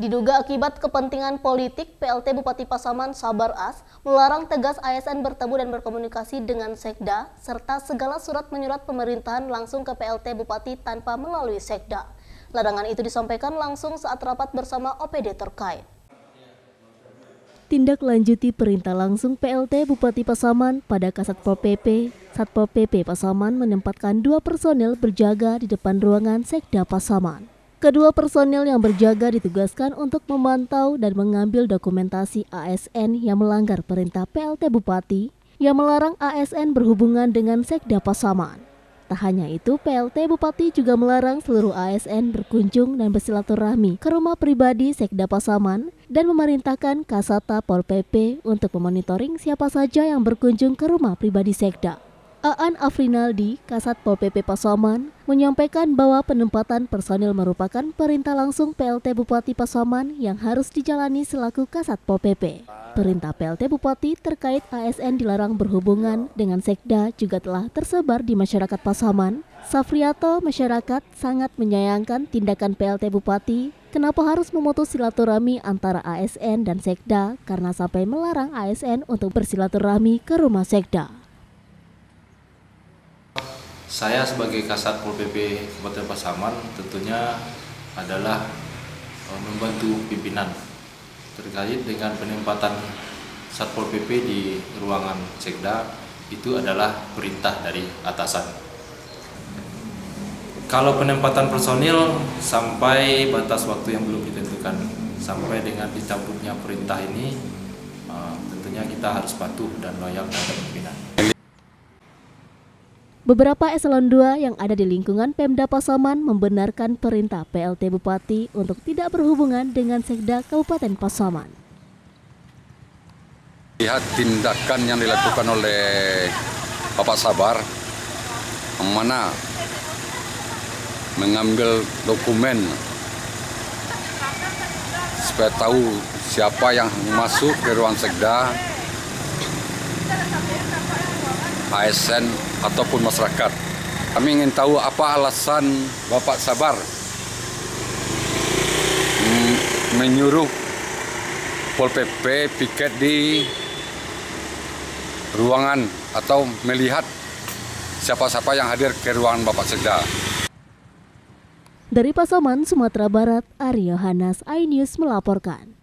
Diduga akibat kepentingan politik, PLT Bupati Pasaman Sabar As melarang tegas ASN bertemu dan berkomunikasi dengan Sekda, serta segala surat menyurat pemerintahan langsung ke PLT Bupati tanpa melalui Sekda. Larangan itu disampaikan langsung saat rapat bersama OPD terkait. Tindak lanjuti perintah langsung PLT Bupati Pasaman pada Kasatpol PP, Satpol PP Pasaman menempatkan 2 personel berjaga di depan ruangan Sekda Pasaman. Kedua personel yang berjaga ditugaskan untuk memantau dan mengambil dokumentasi ASN yang melanggar perintah PLT Bupati yang melarang ASN berhubungan dengan Sekda Pasaman. Tak hanya itu, PLT Bupati juga melarang seluruh ASN berkunjung dan bersilaturahmi ke rumah pribadi Sekda Pasaman dan memerintahkan Kasata Pol PP untuk memonitoring siapa saja yang berkunjung ke rumah pribadi Sekda. Aan Afrinaldi, Kasat Pol PP Pasaman, menyampaikan bahwa penempatan personil merupakan perintah langsung PLT Bupati Pasaman yang harus dijalani selaku Kasat Pol PP. Perintah PLT Bupati terkait ASN dilarang berhubungan dengan Sekda juga telah tersebar di masyarakat Pasaman. Safriato, masyarakat sangat menyayangkan tindakan PLT Bupati. Kenapa harus memutus silaturahmi antara ASN dan Sekda karena sampai melarang ASN untuk bersilaturahmi ke rumah Sekda. Saya sebagai Kasat Pol PP Kabupaten Pasaman tentunya adalah membantu pimpinan terkait dengan penempatan Satpol PP di ruangan Sekda. Itu adalah perintah dari atasan. Kalau penempatan personil sampai batas waktu yang belum ditentukan, sampai dengan dicabutnya perintah ini, tentunya kita harus patuh dan loyal terhadap pimpinan. Beberapa eselon 2 yang ada di lingkungan Pemda Pasaman membenarkan perintah PLT Bupati untuk tidak berhubungan dengan Sekda Kabupaten Pasaman. Lihat tindakan yang dilakukan oleh Bapak Sabar, mana mengambil dokumen supaya tahu siapa yang masuk ke ruang Sekda, ASN ataupun masyarakat. Kami ingin tahu apa alasan Bapak Sabar menyuruh Pol PP piket di ruangan atau melihat siapa-siapa yang hadir ke ruangan Bapak Sekda. Dari Pasaman, Sumatera Barat, Aryo Hanas, iNews melaporkan.